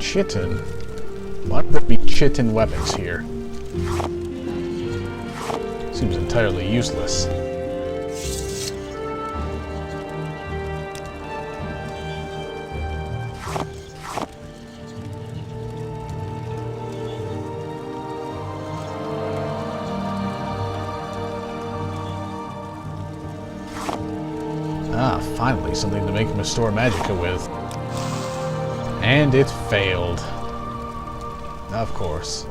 Chitin. Why would there be chitin weapons here? Seems entirely useless. Ah, finally, something to make him restore magicka with. And it failed. Of course.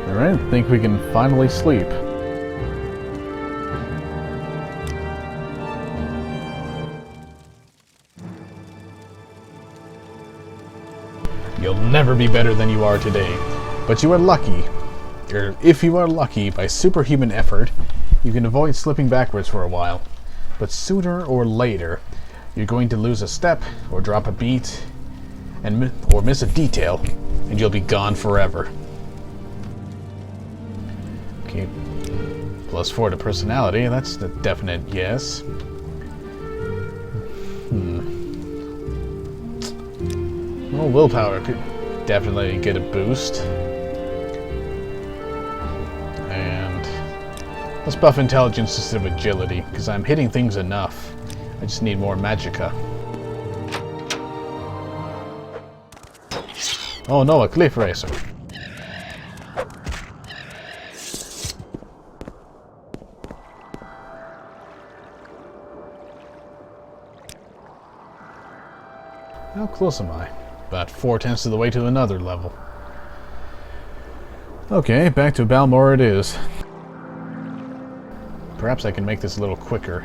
Alright, I think we can finally sleep. You'll never be better than you are today, but you are lucky. Or if you are lucky, by superhuman effort, you can avoid slipping backwards for a while. But sooner or later, you're going to lose a step, or drop a beat, or miss a detail, and you'll be gone forever. Okay, +4 to personality, that's a definite yes. Well, willpower could definitely get a boost. And let's buff intelligence instead of agility, because I'm hitting things enough. I just need more magicka. Oh no, a cliff racer. How close am I? About 4/10 of the way to another level. Okay, back to Balmor it is. Perhaps I can make this a little quicker.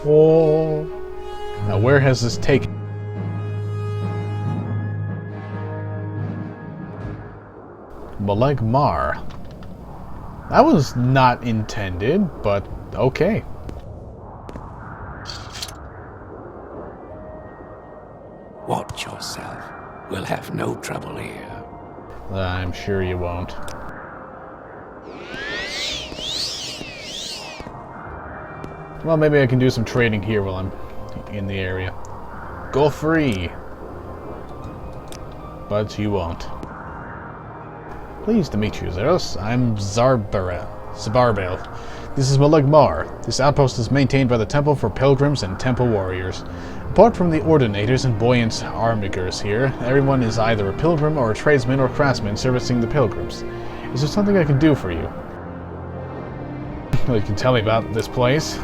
Oh. Now where has this taken? Molag Mar. That was not intended, but okay. Watch yourself. We'll have no trouble here. I'm sure you won't. Well, maybe I can do some trading here while I'm in the area. Go free! But you won't. Pleased to meet you, Zeros. I'm Zarbel. This is Molag Mar. This outpost is maintained by the Temple for Pilgrims and Temple Warriors. Apart from the Ordinators and Buoyant Armigers here, everyone is either a pilgrim or a tradesman or craftsman servicing the pilgrims. Is there something I can do for you? Well, you can tell me about this place.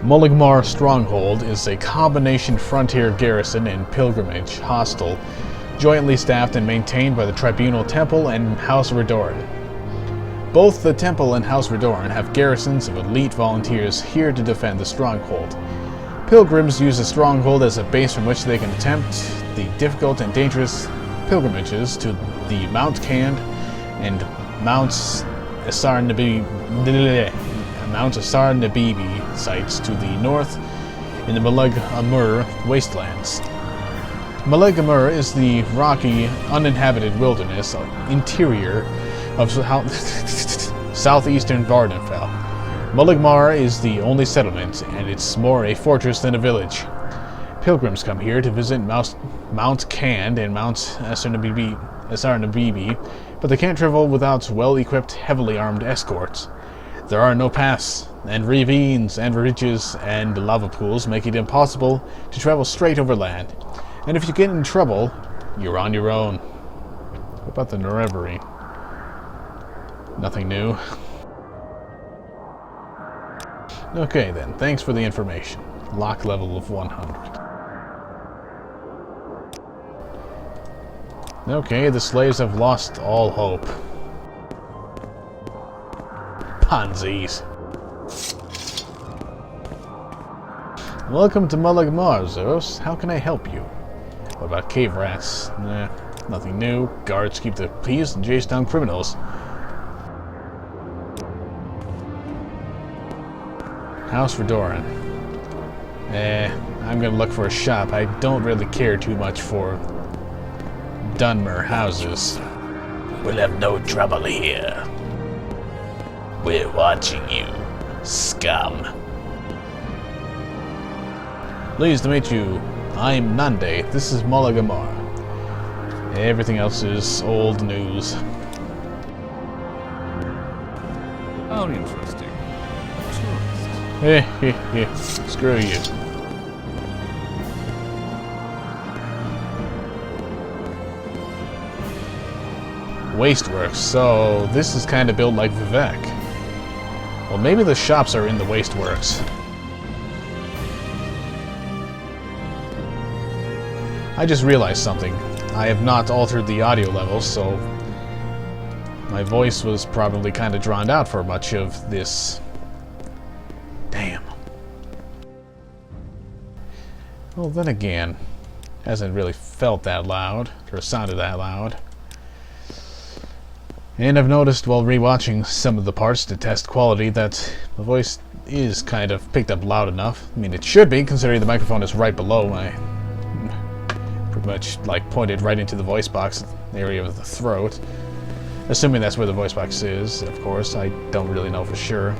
Molag Mar Stronghold is a combination frontier garrison and pilgrimage hostel, jointly staffed and maintained by the Tribunal Temple and House Redoran. Both the Temple and House Redoran have garrisons of elite volunteers here to defend the stronghold. Pilgrims use the stronghold as a base from which they can attempt the difficult and dangerous pilgrimages to the Mount Cand and Mount Asar-Nabibi sites to the north in the Molag Mar wastelands. Molag Mar is the rocky, uninhabited wilderness interior of southeastern Vardenfell. Molag Mar is the only settlement, and it's more a fortress than a village. Pilgrims come here to visit Mount Cand and Mount Asarnabibi, but they can't travel without well-equipped, heavily armed escorts. There are no paths, and ravines, and ridges, and lava pools make it impossible to travel straight over land. And if you get in trouble, you're on your own. What about the Nereverie? Nothing new. Okay then, thanks for the information. Lock level of 100. Okay, the slaves have lost all hope. Pansies. Welcome to Molag Mar, Zeus. How can I help you? What about cave rats? Nah, nothing new. Guards keep the peace and chase down criminals. House for Doran. I'm gonna look for a shop. I don't really care too much for Dunmer houses. We'll have no trouble here. We're watching you, scum. Pleased to meet you. I'm Nande. This is Molag Mar. Everything else is old news. How interesting. Screw you. Wasteworks, so this is kind of built like Vivek. Well, maybe the shops are in the Wasteworks. I just realized something. I have not altered the audio levels, so my voice was probably kind of drowned out for much of this. Damn. Well, then again, hasn't really felt that loud, or sounded that loud. And I've noticed while rewatching some of the parts to test quality that the voice is kind of picked up loud enough. I mean, it should be, considering the microphone is right below my... pretty much, like, pointed right into the voice box area of the throat. Assuming that's where the voice box is, of course. I don't really know for sure.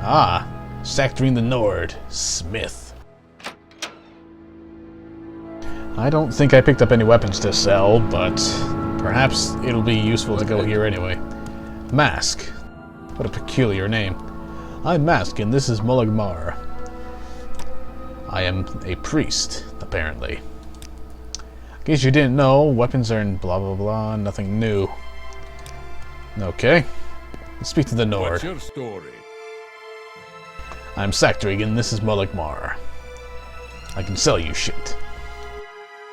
Ah, Sectoring the Nord, Smith. I don't think I picked up any weapons to sell, but perhaps it'll be useful to go here anyway. Mask. What a peculiar name. I'm Mask, and this is Molag Mar. I am a priest, apparently. In case you didn't know, weapons are in blah blah blah, nothing new. Okay. Let's speak to the Nord. What's your story? I'm Sectoring, and this is Molag Mar. I can sell you shit.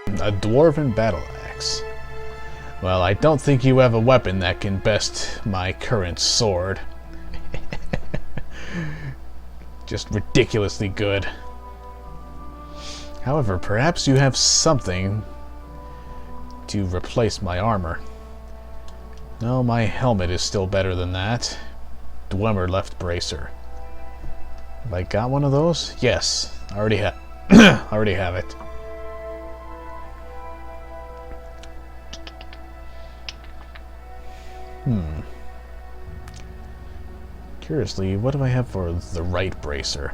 A dwarven battle axe. Well, I don't think you have a weapon that can best my current sword. Just ridiculously good. However, perhaps you have something to replace my armor. No, my helmet is still better than that. Dwemer left bracer. Have I got one of those? Yes, I already have. Already have it. Curiously, what do I have for the right bracer?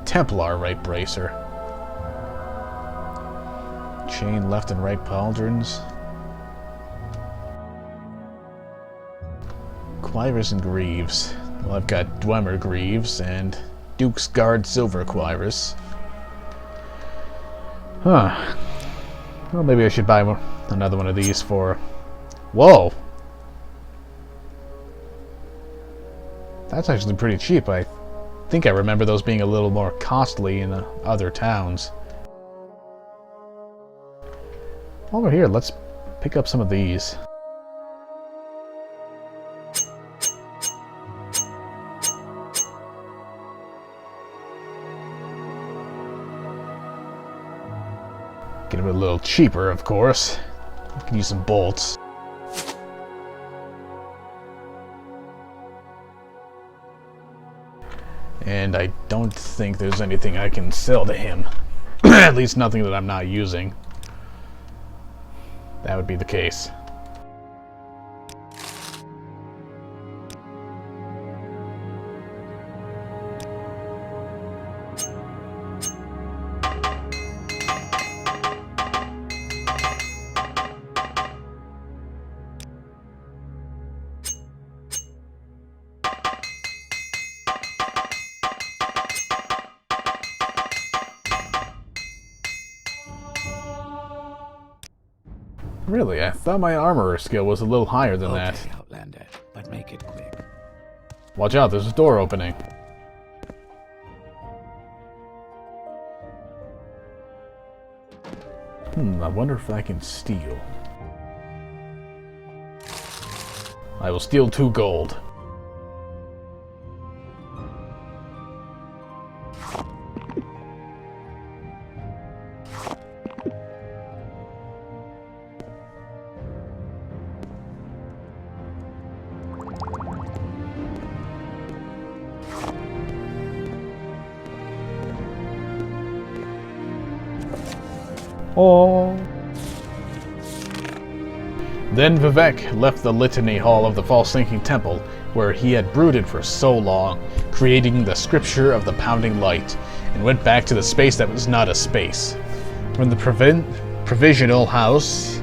Templar right bracer. Chain left and right pauldrons. Quivers and Greaves. Well, I've got Dwemer Greaves and Duke's Guard Silver Quivers. Huh. Well, maybe I should buy another one of these for... Whoa! That's actually pretty cheap. I think I remember those being a little more costly in other towns. While we're here, let's pick up some of these. Get them a little cheaper, of course. I can use some bolts. And I don't think there's anything I can sell to him. At least nothing that I'm not using. That would be the case. Really? I thought my armorer skill was a little higher than that. Okay, Outlander, but make it quick. Watch out, there's a door opening. I wonder if I can steal. I will steal 2 gold. Oh. Then Vivek left the litany hall of the false-thinking temple, where he had brooded for so long, creating the scripture of the pounding light, and went back to the space that was not a space. From the provisional house,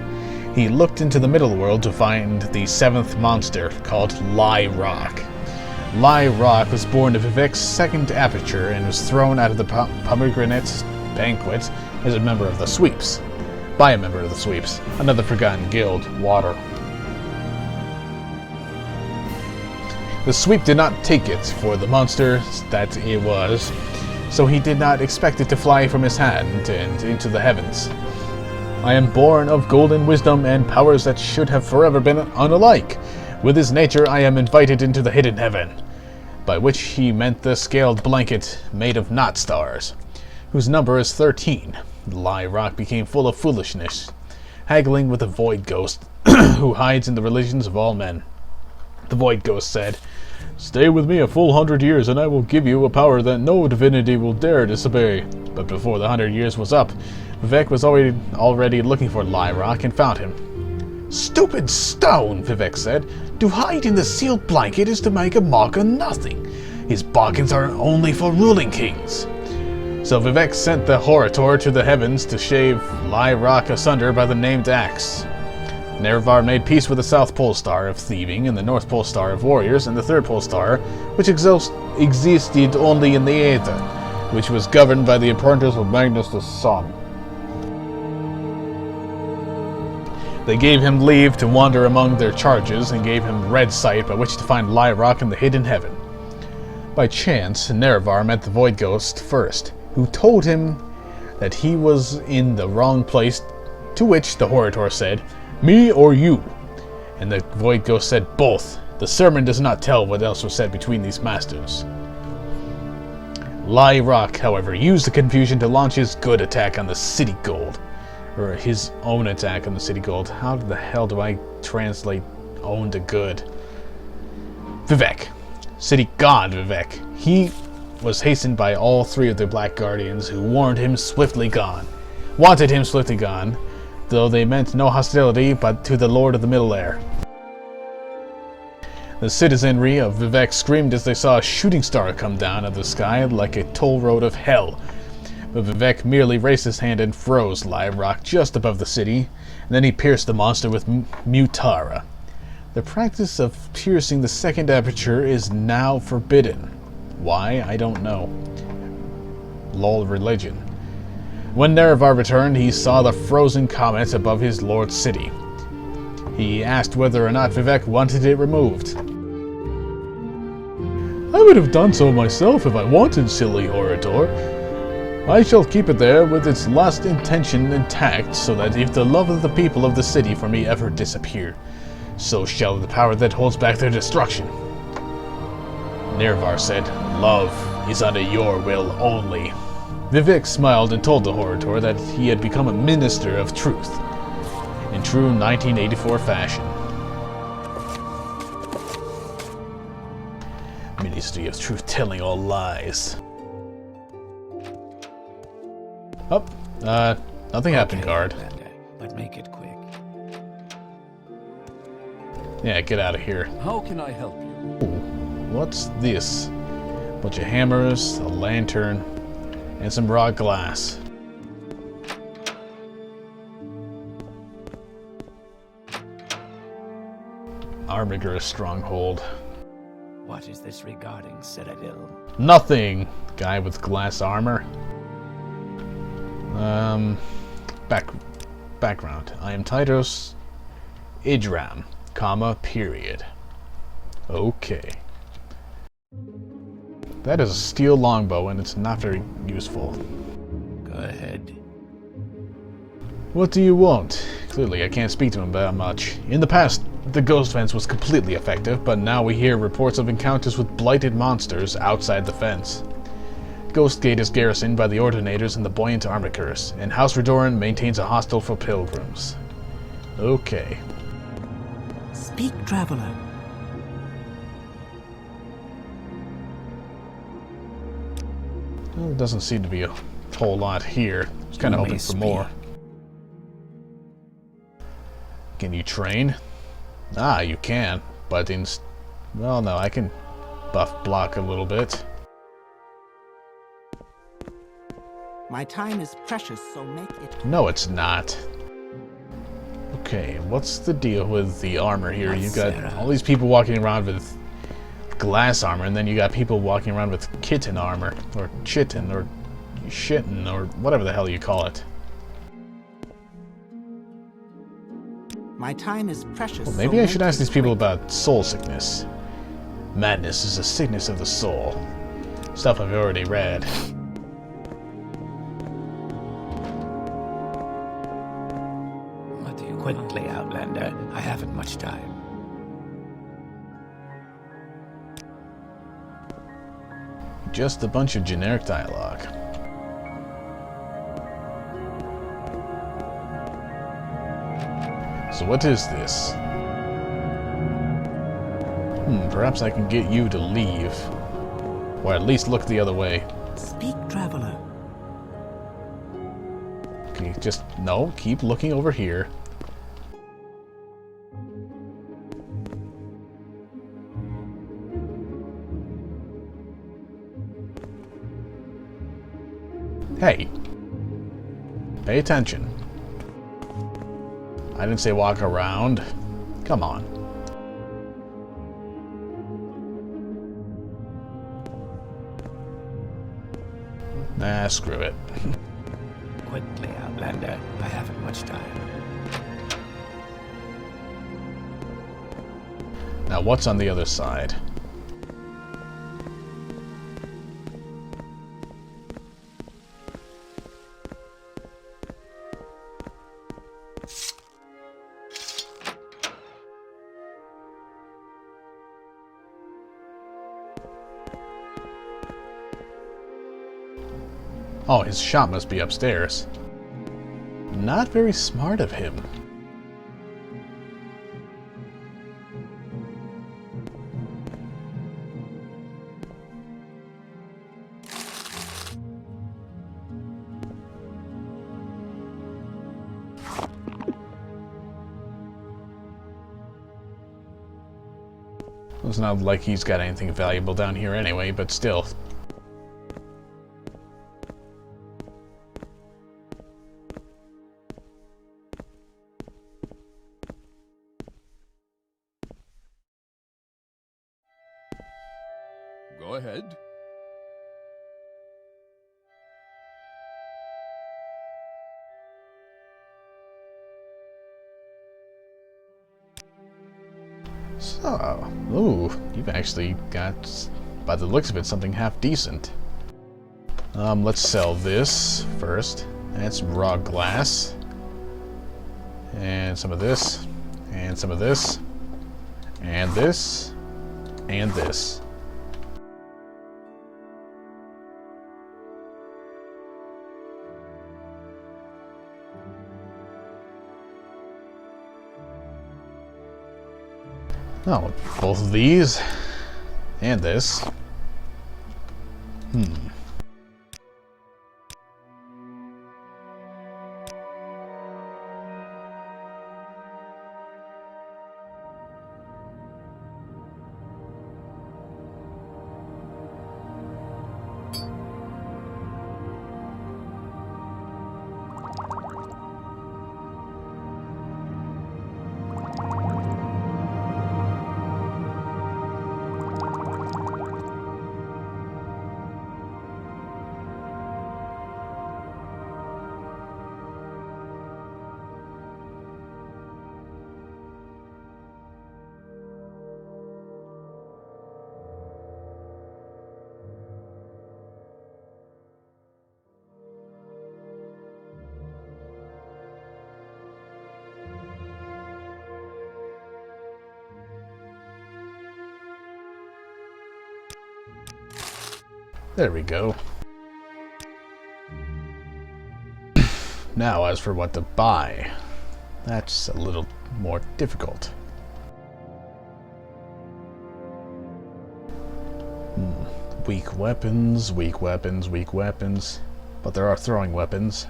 he looked into the middle world to find the 7th monster, called Lie Rock. Lie Rock was born of Vivek's second aperture and was thrown out of the pomegranate banquet as a member of the Sweeps. By a member of the Sweeps, another forgotten guild, Water. The Sweep did not take it for the monster that it was, so he did not expect it to fly from his hand and into the heavens. I am born of golden wisdom and powers that should have forever been unalike. With his nature I am invited into the hidden heaven, by which he meant the scaled blanket made of knot stars, whose number is 13. Lie Rock became full of foolishness, haggling with the Void Ghost, who hides in the religions of all men. The Void Ghost said, "Stay with me a full 100 years and I will give you a power that no divinity will dare disobey." But before the 100 years was up, Vivek was already looking for Lie Rock and found him. "Stupid stone," Vivek said. "To hide in the sealed blanket is to make a mock of nothing. His bargains are only for ruling kings." So Vivek sent the Horator to the heavens to shave Lie Rock asunder by the named axe. Nerevar made peace with the South Pole Star of thieving and the North Pole Star of warriors and the Third Pole Star, which existed only in the Aether, which was governed by the apprentice of Magnus the Sun. They gave him leave to wander among their charges and gave him red sight by which to find Lie Rock in the hidden heaven. By chance, Nerevar met the Void Ghost first, who told him that he was in the wrong place, to which the Horator said, "Me or you?" And the Void Ghost said, "Both. The sermon does not tell what else was said between these masters." Lie Rock, however, used the confusion to launch his good attack on the City Gold. Or his own attack on the City Gold. How the hell do I translate own to good? Vivek. City God Vivek. He was hastened by all 3 of the Black Guardians, who wanted him swiftly gone, though they meant no hostility but to the Lord of the Middle Air. The citizenry of Vivek screamed as they saw a shooting star come down out of the sky like a toll road of hell. But Vivek merely raised his hand and froze Lie Rock just above the city, and then he pierced the monster with Mutara. The practice of piercing the second aperture is now forbidden. Why? I don't know. Lol religion. When Nerevar returned, he saw the frozen comet above his lord's city. He asked whether or not Vivek wanted it removed. "I would have done so myself if I wanted, silly Horator. I shall keep it there with its last intention intact, so that if the love of the people of the city for me ever disappear, so shall the power that holds back their destruction." Nerevar said, "Love is under your will only." Vivek smiled and told the Horator that he had become a minister of truth, in true 1984 fashion. Ministry of Truth telling all lies. Oh, nothing happened, guard. Outlander, but make it quick. Yeah, get out of here. How can I help you? Ooh, what's this? Bunch of hammers, a lantern, and some raw glass. Armiger Stronghold. What is this regarding, Citadel? Nothing! Guy with glass armor. Background. I am Titus Idram, comma, period. Okay. That is a steel longbow, and it's not very useful. Go ahead. What do you want? Clearly, I can't speak to him that much. In the past, the ghost fence was completely effective, but now we hear reports of encounters with blighted monsters outside the fence. Ghost Gate is garrisoned by the Ordinators and the Buoyant Armicers, and House Redoran maintains a hostel for pilgrims. Okay. Speak, traveler. Well, there doesn't seem to be a whole lot here. I was kind of You hoping may for more. Can you train? Ah, you can, but well, no, I can buff block a little bit. My time is precious, so make it. No, it's not. Okay, what's the deal with the armor here? You got all these people walking around with glass armor, and then you got people walking around with kitten armor, or chitin, or shitten, or whatever the hell you call it. My time is precious. Well, maybe I should ask these people about soul sickness. Madness is a sickness of the soul. Stuff I've already read. What do you quickly, Outlander? I haven't much time. Just a bunch of generic dialogue. So what is this? Perhaps I can get you to leave. Or at least look the other way. Speak, traveler. Okay, just, no, keep looking over here. Hey. Pay attention. I didn't say walk around. Come on. Nah, screw it. Quickly, Outlander. I haven't much time. Now what's on the other side? Oh, his shop must be upstairs. Not very smart of him. It's not like he's got anything valuable down here anyway, but still. Go ahead. So, ooh, you've actually got, by the looks of it, something half decent. Let's sell this first. And some raw glass. And some of this. And some of this. And this. And this. Oh, both of these. And this. There we go. Now, as for what to buy, that's a little more difficult. Weak weapons, weak weapons, weak weapons. But there are throwing weapons.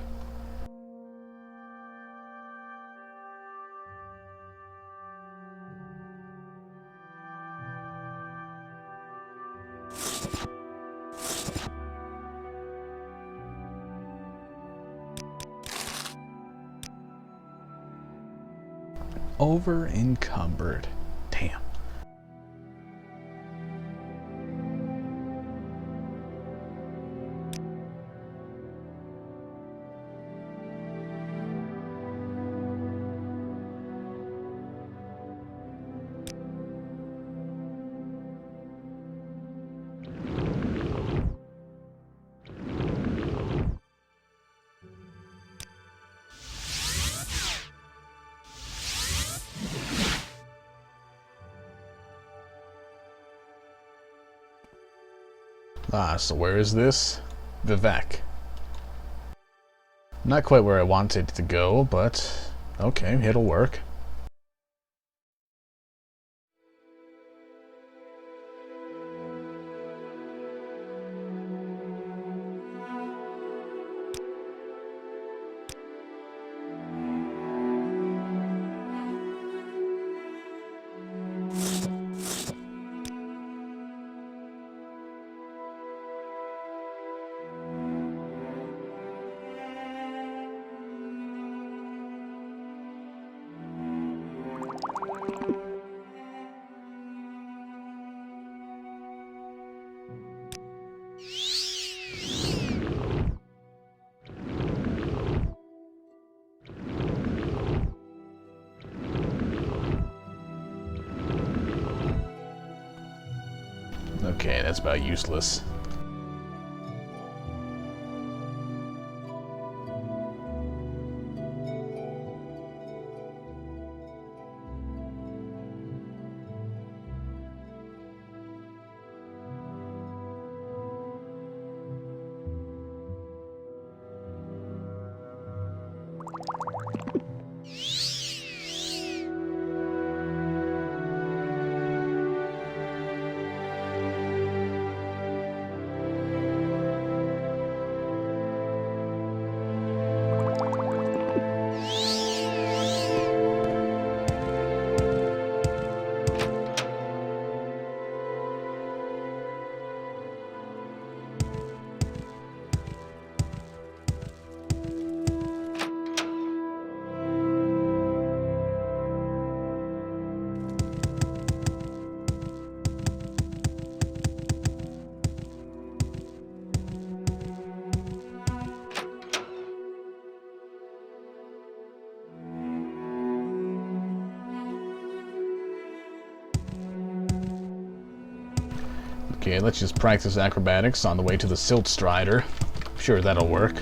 Over encumbered. Damn. Ah, so where is this? Vivek. Not quite where I wanted to go, but okay, it'll work. Okay, that's about useless. Okay, let's just practice acrobatics on the way to the Silt Strider. Sure, that'll work.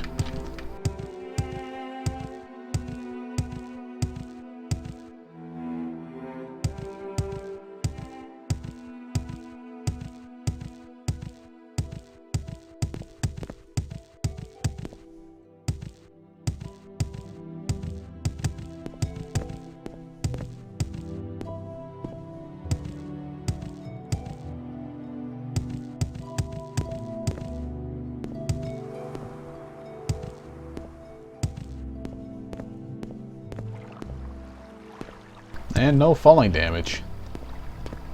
And no falling damage.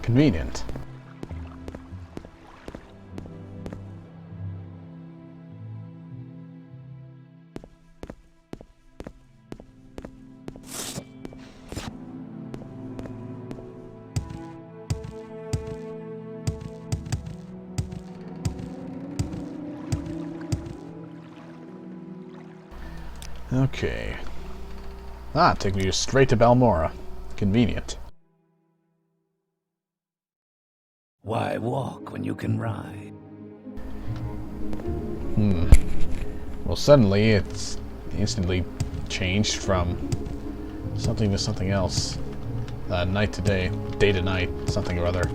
Convenient. Okay. Ah, take me straight to Balmora. Convenient. Why walk when you can ride? Well, suddenly it's instantly changed from something to something else. Night to day, day to night, something or other.